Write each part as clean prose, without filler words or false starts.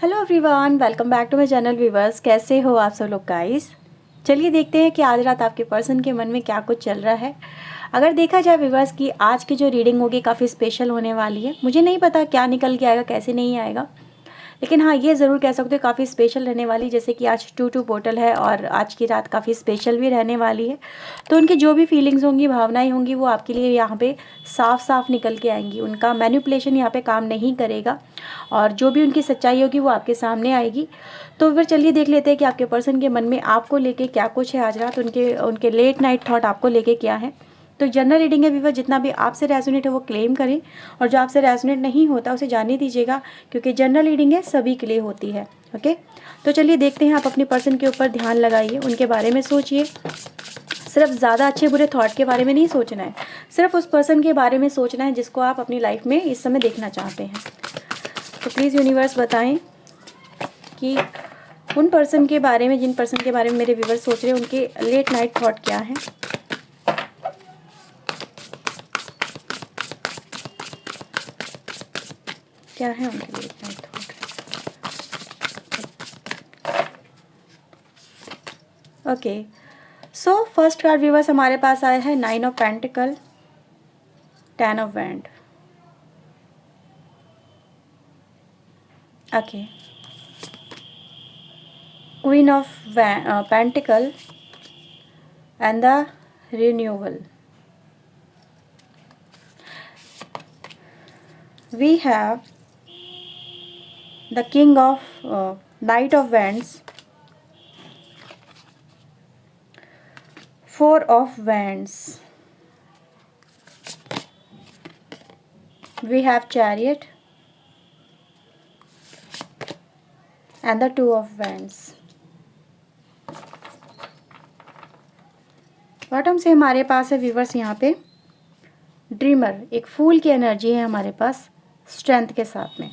Hello everyone, welcome back to my channel viewers. कैसे हो आप सब लोग गाइस। चलिए देखते हैं कि आज रात आपके पर्सन के मन में क्या कुछ चल रहा है। अगर देखा जाए व्यूवर्स की आज की जो रीडिंग होगी काफ़ी स्पेशल होने वाली है। मुझे नहीं पता क्या निकल के आएगा, कैसे नहीं आएगा, लेकिन हाँ ये ज़रूर कह सकते हो काफ़ी स्पेशल रहने वाली। जैसे कि आज 2-2 पोर्टल है और आज की रात काफ़ी स्पेशल भी रहने वाली है। तो उनकी जो भी फीलिंग्स होंगी, भावनाएं होंगी, वो आपके लिए यहाँ पे साफ साफ निकल के आएंगी। उनका मैनिपुलेशन यहाँ पे काम नहीं करेगा और जो भी उनकी सच्चाई होगी वो आपके सामने आएगी। तो फिर चलिए देख लेते हैं कि आपके पर्सन के मन में आपको लेके क्या कुछ है आज रात। उनके उनके लेट नाइट थॉट आपको लेके क्या है। तो जनरल रीडिंग है व्यूवर, जितना भी आपसे रेजोनेट है वो क्लेम करें और जो आपसे रेजोनेट नहीं होता उसे जाने दीजिएगा, क्योंकि जनरल रीडिंग है सभी के लिए होती है। ओके, तो चलिए देखते हैं। आप अपने पर्सन के ऊपर ध्यान लगाइए, उनके बारे में सोचिए। सिर्फ ज़्यादा अच्छे बुरे थॉट के बारे में नहीं सोचना है, सिर्फ उस पर्सन के बारे में सोचना है जिसको आप अपनी लाइफ में इस समय देखना चाहते हैं। तो प्लीज़ यूनिवर्स बताएं कि उन पर्सन के बारे में, जिन पर्सन के बारे में मेरे व्यूवर्स सोच रहे हैं, उनके लेट नाइट थॉट क्या है। क्या है उनके late night thought. Okay, so first card viewers हमारे पास आया है 9 of pentacle, 10 of wand. Okay, queen of pentacle and the renewal. We have the king of knight of wands, 4 of wands. We have chariot and the 2 of wands. Bottom से हमारे पास है viewers यहाँ पे dreamer, एक फूल की energy है हमारे पास strength के साथ में।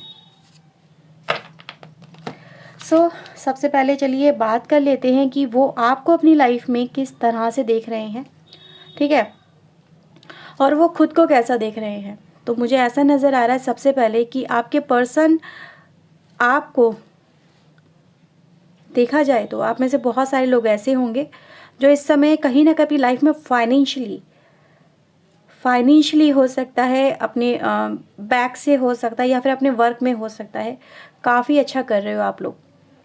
सबसे पहले चलिए बात कर लेते हैं कि वो आपको अपनी लाइफ में किस तरह से देख रहे हैं, ठीक है, और वो खुद को कैसा देख रहे हैं। तो मुझे ऐसा नज़र आ रहा है सबसे पहले कि आपके पर्सन आपको, देखा जाए तो आप में से बहुत सारे लोग ऐसे होंगे जो इस समय कहीं ना कहीं लाइफ में फाइनेंशियली हो सकता है, अपने बैक से हो सकता है, या फिर अपने वर्क में हो सकता है, काफ़ी अच्छा कर रहे हो आप लोग,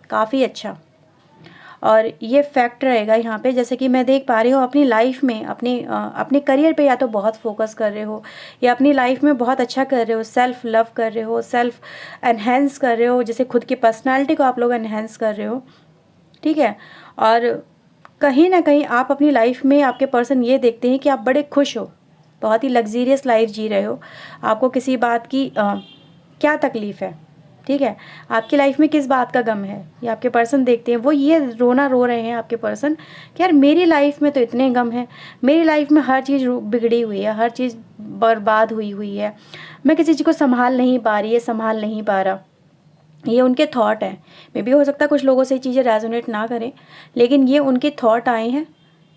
काफ़ी अच्छा। और ये फैक्ट रहेगा यहाँ पे, जैसे कि मैं देख पा रही हूँ अपनी लाइफ में, अपने करियर पे या तो बहुत फोकस कर रहे हो, या अपनी लाइफ में बहुत अच्छा कर रहे हो, सेल्फ लव कर रहे हो, सेल्फ एनहेंस कर रहे हो, जैसे खुद की पर्सनालिटी को आप लोग एनहेंस कर रहे हो, ठीक है। और कहीं ना कहीं आप अपनी लाइफ में, आपके पर्सन ये देखते हैं कि आप बड़े खुश हो, बहुत ही लग्जीरियस लाइफ जी रहे हो। आपको किसी बात की क्या तकलीफ़ है, ठीक है, आपकी लाइफ में किस बात का गम है, ये आपके पर्सन देखते हैं। वो ये रोना रो रहे हैं आपके पर्सन कि यार मेरी लाइफ में तो इतने गम हैं, मेरी लाइफ में हर चीज़ बिगड़ी हुई है, हर चीज़ बर्बाद हुई हुई है, मैं किसी चीज़ को संभाल नहीं पा रही है, संभाल नहीं पा रहा। ये उनके थॉट हैं। मे भी हो सकता है कुछ लोगों से ये चीज़ें रेजोनेट ना करें, लेकिन ये उनके थॉट आए हैं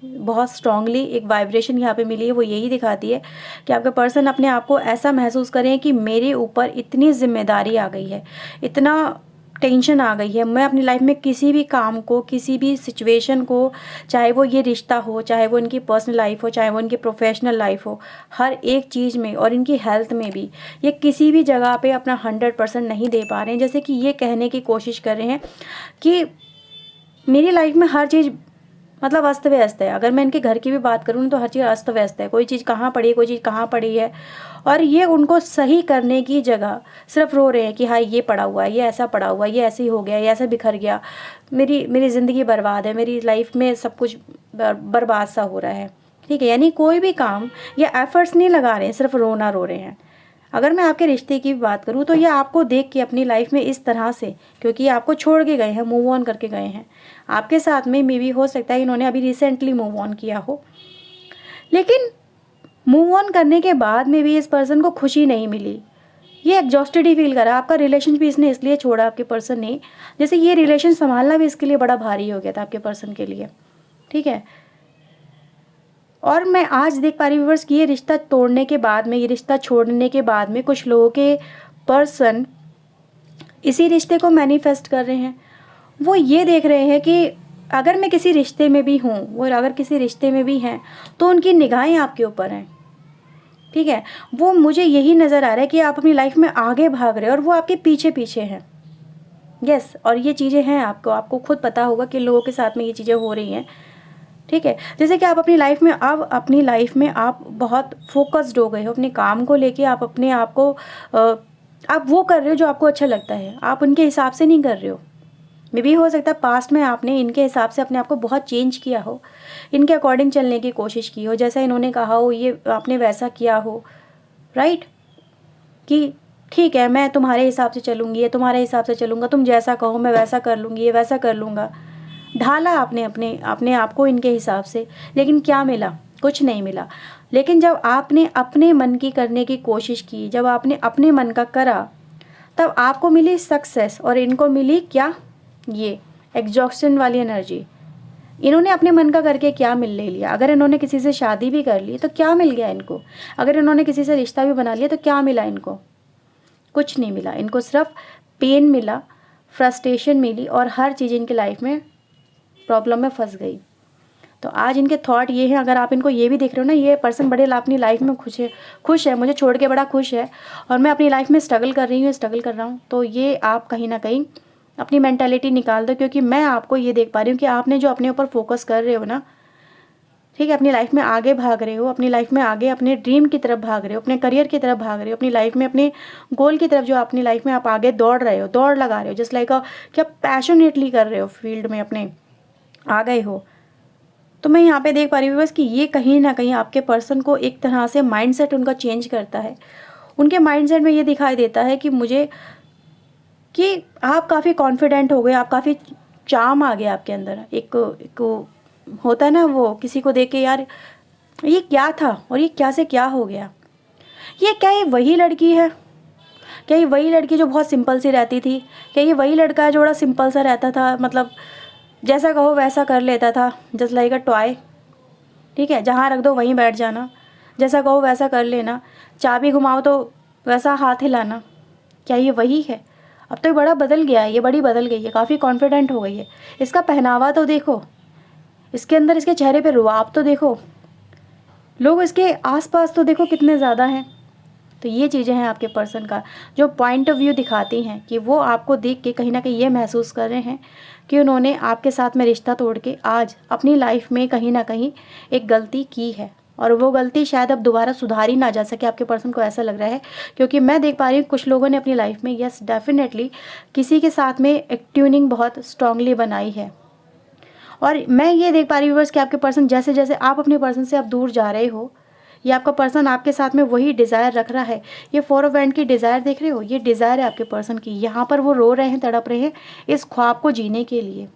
बहुत स्ट्रांगली। एक वाइब्रेशन यहाँ पे मिली है, वो यही दिखाती है कि आपका पर्सन अपने आप को ऐसा महसूस करें कि मेरे ऊपर इतनी जिम्मेदारी आ गई है, इतना टेंशन आ गई है, मैं अपनी लाइफ में किसी भी काम को, किसी भी सिचुएशन को, चाहे वो ये रिश्ता हो, चाहे वो इनकी पर्सनल लाइफ हो, चाहे वो इनकी प्रोफेशनल लाइफ हो, हर एक चीज़ में और इनकी हेल्थ में भी, ये किसी भी जगह पे अपना 100% नहीं दे पा रहे हैं। जैसे कि ये कहने की कोशिश कर रहे हैं कि मेरी लाइफ में हर चीज़ मतलब अस्त व्यस्त है। अगर मैं इनके घर की भी बात करूँ तो हर चीज़ अस्त व्यस्त है, कोई चीज़ कहाँ पड़ी है, कोई चीज़ कहाँ पड़ी है। और ये उनको सही करने की जगह सिर्फ रो रहे हैं कि हाँ ये पड़ा हुआ है, ये ऐसा पड़ा हुआ है, ये ऐसे ही हो गया, ये ऐसा बिखर गया, मेरी ज़िंदगी बर्बाद है, मेरी लाइफ में सब कुछ बर्बाद सा हो रहा है, ठीक है। यानी कोई भी काम या एफर्ट्स नहीं लगा रहे हैं, सिर्फ रोना रो रहे हैं। अगर मैं आपके रिश्ते की बात करूँ तो ये आपको देख के अपनी लाइफ में इस तरह से, क्योंकि ये आपको छोड़ के गए हैं, मूव ऑन करके गए हैं, आपके साथ में मे भी हो सकता है इन्होंने अभी रिसेंटली मूव ऑन किया हो, लेकिन मूव ऑन करने के बाद में भी इस पर्सन को खुशी नहीं मिली। ये एग्जॉस्टेड ही फील करा। आपका रिलेशन भी इसने इसलिए छोड़ा आपके पर्सन ने, जैसे ये रिलेशन संभालना भी इसके लिए बड़ा भारी हो गया था आपके पर्सन के लिए, ठीक है। और मैं आज देख पा रही हूँ व्यूअर्स कि ये रिश्ता तोड़ने के बाद में, ये रिश्ता छोड़ने के बाद में कुछ लोगों के पर्सन इसी रिश्ते को मैनिफेस्ट कर रहे हैं। वो ये देख रहे हैं कि अगर मैं किसी रिश्ते में भी हूँ और अगर किसी रिश्ते में भी हैं तो उनकी निगाहें आपके ऊपर हैं, ठीक है। वो मुझे यही नज़र आ रहा है कि आप अपनी लाइफ में आगे भाग रहे हो और वो आपके पीछे पीछे हैं। यस, और ये चीज़ें हैं, आपको खुद पता होगा कि लोगों के साथ में ये चीज़ें हो रही हैं, ठीक है। जैसे कि आप अपनी लाइफ में, अब अपनी लाइफ में आप बहुत फोकस्ड हो गए हो अपने काम को लेके। आप अपने आप को आप वो कर रहे हो जो आपको अच्छा लगता है, आप उनके हिसाब से नहीं कर रहे हो। मे भी हो सकता है पास्ट में आपने इनके हिसाब से अपने आप को बहुत चेंज किया हो, इनके अकॉर्डिंग चलने की कोशिश की हो, जैसा इन्होंने कहा हो ये आपने वैसा किया हो, राइट। कि ठीक है मैं तुम्हारे हिसाब से चलूँगी, ये तुम्हारे हिसाब से चलूँगा, तुम जैसा कहो मैं वैसा कर लूँगी, ये वैसा कर लूँगा। ढाला आपने अपने आप को इनके हिसाब से, लेकिन क्या मिला? कुछ नहीं मिला। लेकिन जब आपने अपने मन की करने की कोशिश की, जब आपने अपने मन का करा, तब आपको मिली सक्सेस और इनको मिली क्या? ये एग्जॉस्शन वाली एनर्जी। इन्होंने अपने मन का करके क्या मिल ले लिया? अगर इन्होंने किसी से शादी भी कर ली तो क्या मिल गया इनको? अगर इन्होंने किसी से रिश्ता भी बना लिया तो क्या मिला इनको? कुछ नहीं मिला। इनको सिर्फ पेन मिला, फ्रस्ट्रेशन मिली और हर चीज़ इनकी लाइफ में प्रॉब्लम में फंस गई। तो आज इनके थॉट ये हैं, अगर आप इनको ये भी देख रहे हो ना, ये पर्सन बड़े अपनी लाइफ में खुश है, मुझे छोड़ के बड़ा खुश है और मैं अपनी लाइफ में स्ट्रगल कर रही हूँ, स्ट्रगल कर रहा हूँ। तो ये आप कहीं ना कहीं अपनी मेंटालिटी निकाल दो, क्योंकि मैं आपको ये देख पा रही हूँ कि आपने जो अपने ऊपर फोकस कर रहे हो ना, ठीक है, अपनी लाइफ में आगे भाग रहे हो, अपनी लाइफ में आगे अपने ड्रीम की तरफ भाग रहे हो, अपने करियर की तरफ भाग रहे हो, अपनी लाइफ में अपने गोल की तरफ, जो अपनी लाइफ में आप आगे दौड़ रहे हो, दौड़ लगा रहे हो, जस्ट लाइक क्या पैशनेटली कर रहे हो, फील्ड में अपने आ गए हो। तो मैं यहाँ पे देख पा रही हूँ बस कि ये कहीं ना कहीं आपके पर्सन को एक तरह से माइंडसेट उनका चेंज करता है। उनके माइंडसेट में ये दिखाई देता है कि मुझे, कि आप काफ़ी कॉन्फिडेंट हो गए, आप काफ़ी चार्म आ गया आपके अंदर। एक होता है ना, वो किसी को देख के यार ये क्या था और ये क्या से क्या हो गया, ये क्या ये वही लड़की है? क्या ये वही लड़की जो बहुत सिंपल सी रहती थी? क्या ये वही लड़का है जो बड़ा सिंपल सा रहता था, मतलब जैसा कहो वैसा कर लेता था, जस्ट लाइक अ टॉय, ठीक है, जहाँ रख दो वहीं बैठ जाना, जैसा कहो वैसा कर लेना, चाबी घुमाओ तो वैसा हाथ हिलाना? क्या ये वही है? अब तो ये बड़ा बदल गया है, ये बड़ी बदल गई है, काफ़ी कॉन्फिडेंट हो गई है। इसका पहनावा तो देखो, इसके अंदर इसके चेहरे पे रुआब तो देखो, लोग इसके आसपास तो देखो कितने ज़्यादा हैं। तो ये चीज़ें हैं आपके पर्सन का जो पॉइंट ऑफ व्यू दिखाती हैं कि वो आपको देख के कहीं ना कहीं ये महसूस कर रहे हैं कि उन्होंने आपके साथ में रिश्ता तोड़ के आज अपनी लाइफ में कहीं ना कहीं एक गलती की है, और वो गलती शायद अब दोबारा सुधारी ना जा सके। आपके पर्सन को ऐसा लग रहा है, क्योंकि मैं देख पा रही हूँ कुछ लोगों ने अपनी लाइफ में, यस डेफिनेटली, किसी के साथ में एक ट्यूनिंग बहुत स्ट्रांगली बनाई है। और मैं ये देख पा रही हूँ कि आपके पर्सन, जैसे जैसे आप अपने पर्सन से आप दूर जा रहे हो, ये आपका पर्सन आपके साथ में वही डिज़ायर रख रहा है। ये 4 ऑफ वैंड की डिज़ायर देख रहे हो, ये डिज़ायर है आपके पर्सन की। यहाँ पर वो रो रहे हैं, तड़प रहे हैं इस ख्वाब को जीने के लिए।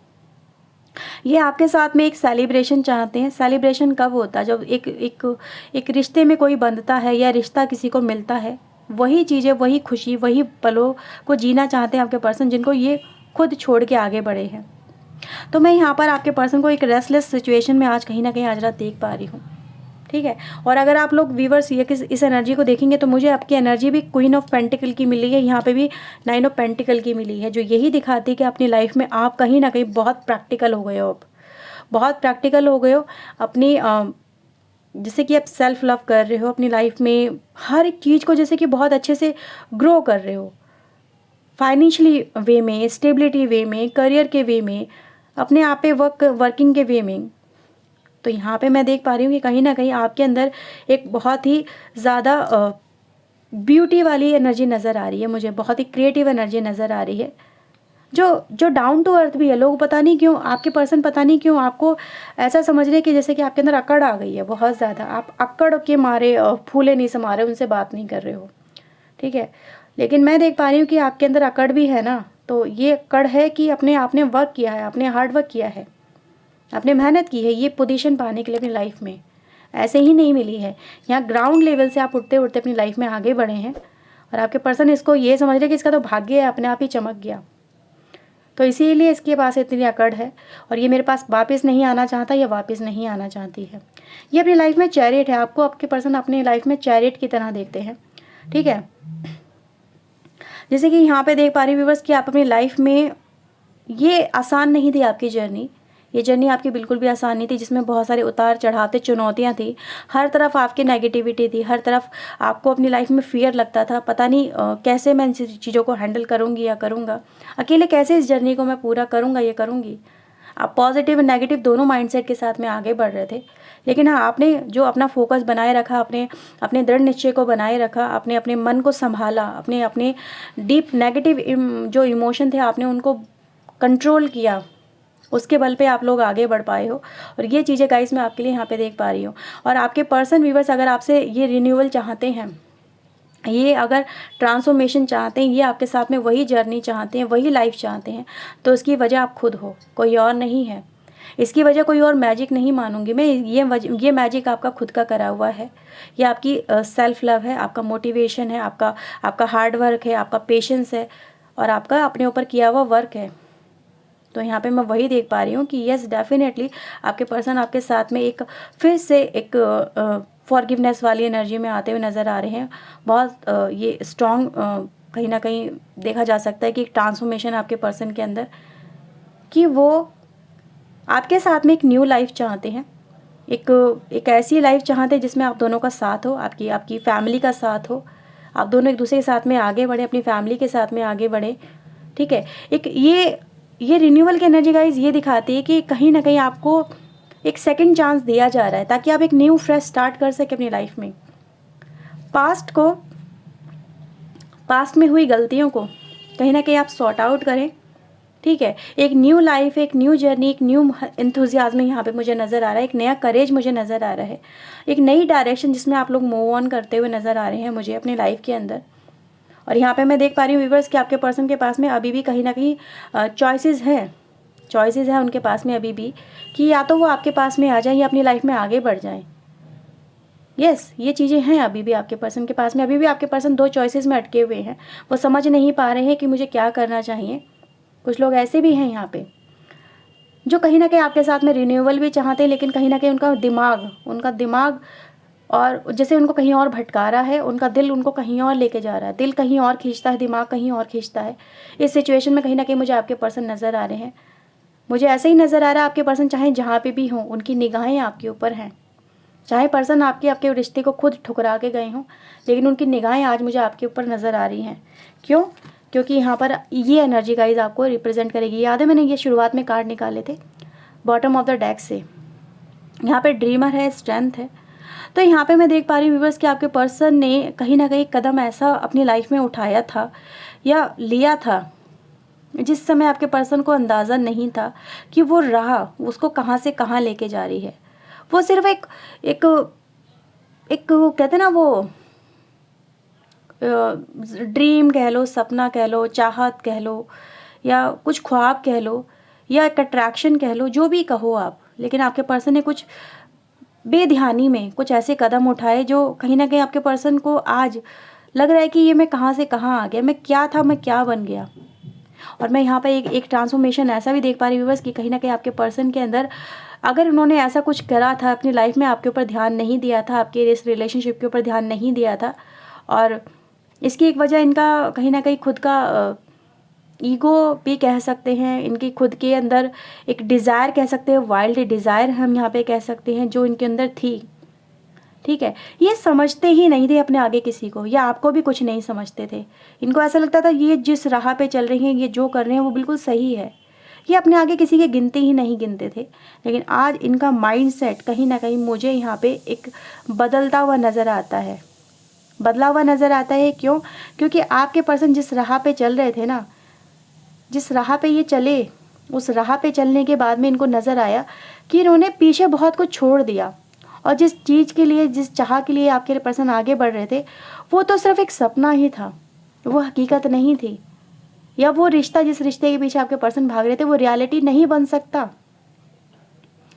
ये आपके साथ में एक सेलिब्रेशन चाहते हैं। सेलिब्रेशन कब होता है? जब एक रिश्ते में कोई बंधता है या रिश्ता किसी को मिलता है, वही चीज़ें, वही खुशी, वही पलों को जीना चाहते हैं आपके पर्सन, जिनको ये खुद छोड़ के आगे बढ़े हैं। तो मैं यहाँ पर आपके पर्सन को एक रेस्टलेस सिचुएशन में आज कहीं ना कहीं आज रात देख पा रही हूँ, ठीक है। और अगर आप लोग व्यूवर्स ये इस एनर्जी को देखेंगे तो मुझे आपकी एनर्जी भी क्वीन ऑफ पेंटिकल की मिली है, यहाँ पे भी 9 ऑफ पेंटिकल की मिली है, जो यही दिखाती है कि अपनी लाइफ में आप कहीं ना कहीं बहुत प्रैक्टिकल हो गए हो। अब बहुत प्रैक्टिकल हो गए हो अपनी, जैसे कि आप सेल्फ लव कर रहे हो अपनी लाइफ में, हर एक चीज़ को जैसे कि बहुत अच्छे से ग्रो कर रहे हो, फाइनेंशियली वे में, स्टेबिलिटी वे में, करियर के वे में, अपने आप पे वर्किंग के वे में। तो यहाँ पे मैं देख पा रही हूँ कि कहीं ना कहीं आपके अंदर एक बहुत ही ज़्यादा ब्यूटी वाली एनर्जी नज़र आ रही है मुझे, बहुत ही क्रिएटिव एनर्जी नज़र आ रही है, जो डाउन टू अर्थ भी है। लोग पता नहीं क्यों, आपके पर्सन पता नहीं क्यों आपको ऐसा समझ रहे हैं कि जैसे कि आपके अंदर अकड़ आ गई है बहुत ज़्यादा, आप अकड़ के मारे फूले नहीं समा रहे, उनसे बात नहीं कर रहे हो, ठीक है। लेकिन मैं देख पा रही हूँ कि आपके अंदर अकड़ भी है ना, तो ये अकड़ है कि आपने वर्क किया है, आपने हार्ड वर्क किया है, आपने मेहनत की है ये पोजीशन पाने के लिए अपनी लाइफ में। ऐसे ही नहीं मिली है, यहाँ ग्राउंड लेवल से आप उठते उठते अपनी लाइफ में आगे बढ़े हैं, और आपके पर्सन इसको ये समझ रहे कि इसका तो भाग्य है, अपने आप ही चमक गया, तो इसीलिए इसके पास इतनी अकड़ है और ये मेरे पास वापस नहीं आना चाहता या वापस नहीं आना चाहती है। ये अपनी लाइफ में चैरियट है, आपको आपके पर्सन अपनी लाइफ में चैरियट की तरह देखते हैं, ठीक है। जैसे कि यहाँ पे देख पा रही हूँ व्यूअर्स कि आप अपनी लाइफ में, ये आसान नहीं थी आपकी जर्नी, ये जर्नी आपकी बिल्कुल भी आसान नहीं थी, जिसमें बहुत सारे उतार चढ़ाव थे, चुनौतियाँ थी, हर तरफ आपकी नेगेटिविटी थी, हर तरफ आपको अपनी लाइफ में फियर लगता था, पता नहीं कैसे मैं इन चीज़ों को हैंडल करूँगी या करूँगा, अकेले कैसे इस जर्नी को मैं पूरा करूँगा या करूँगी। आप पॉजिटिव और नेगेटिव दोनों माइंडसेट के साथ में आगे बढ़ रहे थे। लेकिन हाँ, आपने जो अपना फोकस बनाए रखा, अपने अपने दृढ़ निश्चय को बनाए रखा, अपने अपने मन को संभाला, अपने अपने डीप नेगेटिव जो इमोशन थे आपने उनको कंट्रोल किया, उसके बल पे आप लोग आगे बढ़ पाए हो। और ये चीज़ें गाइस मैं आपके लिए यहाँ पे देख पा रही हूँ। और आपके पर्सन व्यूवर्स अगर आपसे ये रिन्यूअल चाहते हैं, ये अगर ट्रांसफॉर्मेशन चाहते हैं, ये आपके साथ में वही जर्नी चाहते हैं, वही लाइफ चाहते हैं, तो उसकी वजह आप खुद हो, कोई और नहीं है। इसकी वजह कोई और मैजिक नहीं मानूंगी मैं, ये मैजिक आपका खुद का करा हुआ है। ये आपकी सेल्फ लव है, आपका मोटिवेशन है, आपका हार्ड वर्क है, आपका पेशेंस है, और आपका अपने ऊपर किया हुआ वर्क है। तो यहाँ पे मैं वही देख पा रही हूँ कि यस डेफिनेटली आपके पर्सन आपके साथ में एक फिर से एक फॉरगिवनेस वाली एनर्जी में आते हुए नज़र आ रहे हैं। बहुत ये स्ट्रॉन्ग कहीं ना कहीं देखा जा सकता है कि एक ट्रांसफॉर्मेशन आपके पर्सन के अंदर, कि वो आपके साथ में एक न्यू लाइफ चाहते हैं, एक ऐसी लाइफ चाहते हैं जिसमें आप दोनों का साथ हो, आपकी फैमिली का साथ हो, आप दोनों एक दूसरे के साथ में आगे बढ़े, अपनी फैमिली के साथ में आगे बढ़े। ठीक है, एक ये रिन्यूअल की एनर्जी गाइज ये दिखाती है कि कहीं ना कहीं आपको एक सेकंड चांस दिया जा रहा है, ताकि आप एक न्यू फ्रेश स्टार्ट कर सके अपनी लाइफ में। पास्ट में हुई गलतियों को कहीं ना कहीं आप सॉर्ट आउट करें। ठीक है, एक न्यू लाइफ, एक न्यू जर्नी, एक न्यू एंथुजियाज्म यहाँ पे मुझे नज़र आ रहा है, एक नया करेज मुझे नज़र आ रहा है, एक नई डायरेक्शन जिसमें आप लोग मूव ऑन करते हुए नज़र आ रहे हैं मुझे अपनी लाइफ के अंदर। और यहाँ पे मैं देख पा रही हूँ व्यूअर्स कि आपके पर्सन के पास में अभी भी कहीं ना कहीं चॉइसेस हैं उनके पास में अभी भी, कि या तो वो आपके पास में आ जाए या अपनी लाइफ में आगे बढ़ जाएं। यस, ये चीज़ें हैं अभी भी आपके पर्सन के पास में। अभी भी आपके पर्सन दो चॉइसेस में अटके हुए हैं, वो समझ नहीं पा रहे हैं कि मुझे क्या करना चाहिए। कुछ लोग ऐसे भी हैं यहाँ पे जो कहीं ना कहीं आपके साथ में रिन्यूअल भी चाहते हैं, लेकिन कहीं ना कहीं उनका दिमाग और जैसे उनको कहीं और भटका रहा है, उनका दिल उनको कहीं और लेके जा रहा है, दिल कहीं और खींचता है, दिमाग कहीं और खींचता है। इस सिचुएशन में कहीं ना कहीं मुझे आपके पर्सन नज़र आ रहे हैं, मुझे ऐसे ही नज़र आ रहा है आपके पर्सन चाहे जहाँ पे भी हों, उनकी निगाहें आपके ऊपर हैं। चाहे पर्सन आपके रिश्ते को खुद ठुकरा के गए हों, लेकिन उनकी निगाहें आज मुझे आपके ऊपर नज़र आ रही हैं। क्यों? क्योंकि यहाँ पर ये एनर्जी गाइज आपको रिप्रेजेंट करेगी। याद है मैंने ये शुरुआत में कार्ड निकाले थे बॉटम ऑफ द डेक से। यहाँ पे ड्रीमर है, स्ट्रेंथ है। तो यहाँ पे मैं देख पा रही हूँ व्यूअर्स कि आपके पर्सन ने कहीं ना कहीं कदम ऐसा अपनी लाइफ में उठाया था या लिया था जिस समय आपके पर्सन को अंदाज़ा नहीं था कि वो उसको कहाँ से कहाँ लेके जा रही है। वो सिर्फ एक कहते हैं ना, वो ड्रीम कह लो, सपना कह लो, चाहत कह लो, या कुछ ख्वाब कह लो, या एक अट्रैक्शन कह लो, जो भी कहो आप, लेकिन आपके पर्सन ने कुछ बेध्यानी में कुछ ऐसे कदम उठाए जो कहीं ना कहीं आपके पर्सन को आज लग रहा है कि ये मैं कहाँ से कहाँ आ गया, मैं क्या था, मैं क्या बन गया। और मैं यहाँ पे एक ट्रांसफॉर्मेशन ऐसा भी देख पा रही हूँ कि कहीं ना कहीं आपके पर्सन के अंदर, अगर उन्होंने ऐसा कुछ करा था अपनी लाइफ में, आपके ऊपर ध्यान नहीं दिया था, आपके इस रिलेशनशिप के ऊपर ध्यान नहीं दिया था, और इसकी एक वजह इनका कहीं ना कहीं खुद का ईगो भी कह सकते हैं, इनकी खुद के अंदर एक डिज़ायर कह सकते हैं, वाइल्ड डिज़ायर हम यहाँ पे कह सकते हैं, जो इनके अंदर थी। ठीक है, ये समझते ही नहीं थे अपने आगे किसी को, या आपको भी कुछ नहीं समझते थे। इनको ऐसा लगता था ये जिस राह पे चल रही हैं, ये जो कर रहे हैं वो बिल्कुल सही है, ये अपने आगे किसी के गिनते ही नहीं गिनते थे। लेकिन आज इनका माइंडसेट कहीं ना कहीं मुझे यहाँ पे एक बदलता हुआ नज़र आता है, बदला हुआ नज़र आता है। क्यों? क्योंकि आपके पर्सन जिस राह पे चल रहे थे ना, जिस राह पे ये चले, उस राह पे चलने के बाद में इनको नज़र आया कि इन्होंने पीछे बहुत कुछ छोड़ दिया, और जिस चीज़ के लिए, जिस चाह के लिए आपके पर्सन आगे बढ़ रहे थे, वो तो सिर्फ एक सपना ही था, वो हकीकत नहीं थी। या वो रिश्ता, जिस रिश्ते के पीछे आपके पर्सन भाग रहे थे, वो रियलिटी नहीं बन सकता।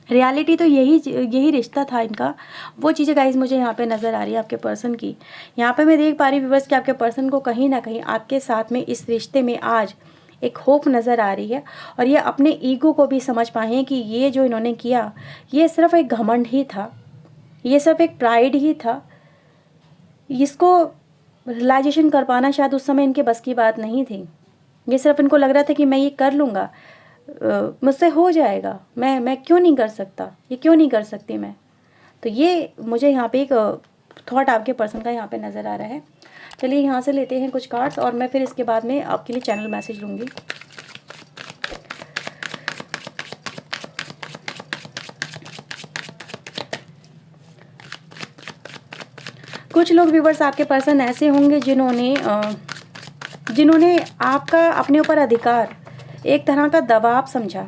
रियलिटी तो यही रिश्ता था इनका। वो चीज़ें गाइज मुझे यहाँ पे नज़र आ रही है आपके पर्सन की। यहाँ पे मैं देख पा रही हूँ व्यूअर्स कि आपके पर्सन को कहीं ना कहीं आपके साथ में इस रिश्ते में आज एक होप नज़र आ रही है, और ये अपने ईगो को भी समझ पाए हैं कि ये जो इन्होंने किया, ये सिर्फ एक घमंड ही था, ये सिर्फ एक प्राइड ही था। इसको रियलाइजेशन कर पाना शायद उस समय इनके बस की बात नहीं थी। ये सिर्फ इनको लग रहा था कि मैं ये कर लूँगा, मुझसे हो जाएगा, मैं क्यों नहीं कर सकता, ये क्यों नहीं कर सकती मैं। तो ये मुझे यहाँ पे एक थॉट आपके पर्सन का यहाँ पे नज़र आ रहा है। चलिए यहाँ से लेते हैं कुछ कार्ड्स और मैं फिर इसके बाद में आपके लिए चैनल मैसेज लूँगी। कुछ लोग व्यूवर्स आपके पर्सन ऐसे होंगे जिन्होंने आपका अपने ऊपर अधिकार एक तरह का दबाव समझा।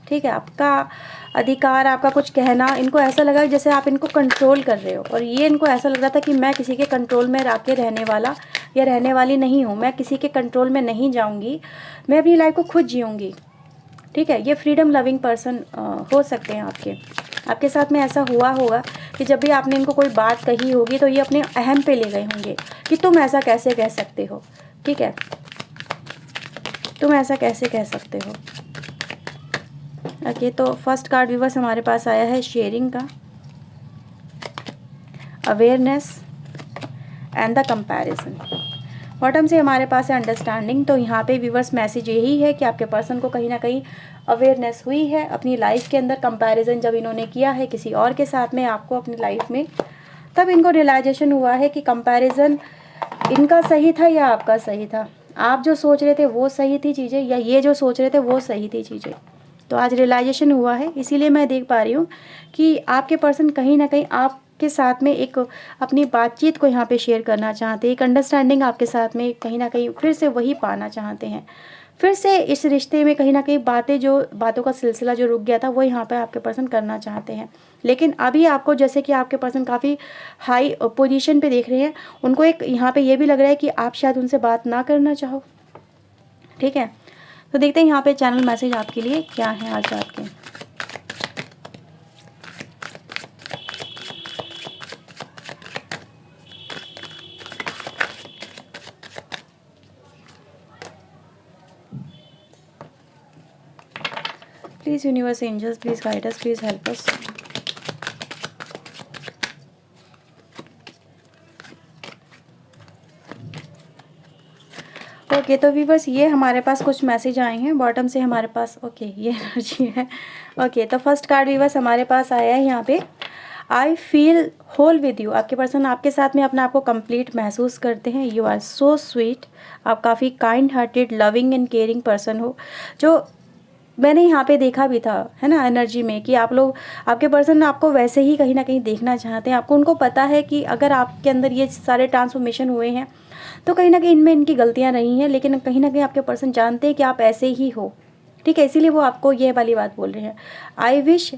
ठीक है, आपका अधिकार, आपका कुछ कहना, इनको ऐसा लगा जैसे आप इनको कंट्रोल कर रहे हो, और ये इनको ऐसा लग रहा था कि मैं किसी के कंट्रोल में रह के रहने वाला या रहने वाली नहीं हूँ, मैं किसी के कंट्रोल में नहीं जाऊँगी, मैं अपनी लाइफ को खुद जीऊँगी। ठीक है, ये फ्रीडम लविंग पर्सन हो सकते हैं आपके साथ में। ऐसा हुआ होगा कि जब भी आपने इनको कोई बात कही होगी तो ये अपने अहम पे ले गए होंगे कि तुम ऐसा कैसे कह सकते हो। ठीक है, तुम ऐसा कैसे कह सकते हो। ओके, तो फर्स्ट कार्ड व्यूवर्स हमारे पास आया है शेयरिंग का, awareness and the comparison. Bottom से हमारे पास है अंडरस्टैंडिंग। तो यहाँ पे व्यूवर्स मैसेज यही है कि आपके पर्सन को कहीं ना कहीं अवेयरनेस हुई है अपनी लाइफ के अंदर। कंपैरिजन जब इन्होंने किया है किसी और के साथ में, आपको अपनी लाइफ में, तब इनको रियलाइजेशन हुआ है कि कंपैरिजन इनका सही था या आपका सही था। आप जो सोच रहे थे वो सही थी चीज़ें, या ये जो सोच रहे थे वो सही थी चीज़ें। तो आज रियलाइजेशन हुआ है, इसीलिए मैं देख पा रही हूँ कि आपके पर्सन कहीं ना कहीं आपके साथ में एक अपनी बातचीत को यहाँ पे शेयर करना चाहते हैं। एक अंडरस्टैंडिंग आपके साथ में कहीं ना कहीं फिर से वही पाना चाहते हैं। फिर से इस रिश्ते में कहीं ना कहीं बातों का सिलसिला जो रुक गया था वो यहाँ पे आपके पर्सन करना चाहते हैं। लेकिन अभी आपको, जैसे कि आपके पर्सन काफ़ी हाई पोजीशन पे देख रहे हैं, उनको एक यहाँ पे ये भी लग रहा है कि आप शायद उनसे बात ना करना चाहो। ठीक है, तो देखते हैं यहाँ पे चैनल मैसेज आपके लिए क्या है आज रात के। Please universe, angels, please guide us, please help us. Okay, तो व्यूवर्स ये हमारे पास कुछ मैसेज आए हैं बॉटम से हमारे पास। ओके, ये एनर्जी है। ओके, तो फर्स्ट कार्ड व्यूवर्स हमारे पास आया है यहाँ पे, I feel whole with you. आपके पर्सन आपके साथ में अपने आप को कंप्लीट महसूस करते हैं। You are so sweet. आप काफ़ी kind hearted, loving and caring person हो, जो मैंने यहाँ पे देखा भी था, है ना, एनर्जी में, कि आप लोग, आपके पर्सन आपको वैसे ही कहीं ना कहीं देखना चाहते हैं। आपको, उनको पता है कि अगर आपके अंदर ये सारे ट्रांसफॉर्मेशन हुए हैं तो कहीं ना कहीं इनमें इनकी गलतियाँ रही हैं, लेकिन कहीं ना कहीं आपके पर्सन जानते हैं कि आप ऐसे ही हो। ठीक है, इसीलिए वो आपको ये वाली बात बोल रहे हैं, I wish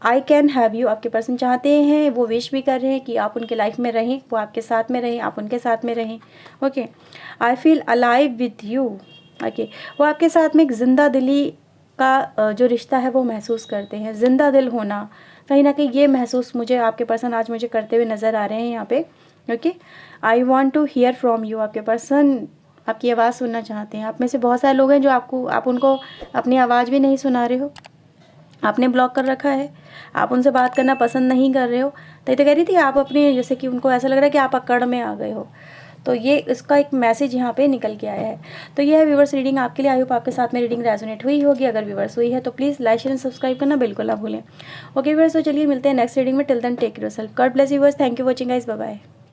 I can have you. आपके पर्सन चाहते हैं, वो विश भी कर रहे हैं कि आप उनके लाइफ में रहें, वो आपके साथ में रहें, आप उनके साथ में रहें। Okay, I feel alive with you. Okay, वो आपके साथ में एक जिंदा दिली का जो रिश्ता है वो महसूस करते हैं। जिंदा दिल होना कहीं ना कहीं ये महसूस मुझे आपके पर्सन आज मुझे करते हुए नज़र आ रहे हैं यहाँ पे। Okay, I want to hear from you. आपके पर्सन आपकी आवाज़ सुनना चाहते हैं। आप में से बहुत सारे लोग हैं जो आप उनको अपनी आवाज़ भी नहीं सुना रहे हो, आपने ब्लॉक कर रखा है, आप उनसे बात करना पसंद नहीं कर रहे हो। तो कह रही थी आप अपने, जैसे कि उनको ऐसा लग रहा है कि आप अकड़ में आ गए हो। तो ये इसका एक मैसेज यहाँ पे निकल के आया है। तो ये है व्यूवर्स रीडिंग आपके लिए। आई होप आपके साथ में रीडिंग रेजोनेट हुई होगी। अगर व्यूवर्स हुई है तो please like share and subscribe करना बिल्कुल ना भूलें। ओके व्यूवर्स, तो चलिए मिलते हैं नेक्स्ट रीडिंग में। Till then take care yourself, God bless you viewers. Thank you watching guys, bye bye.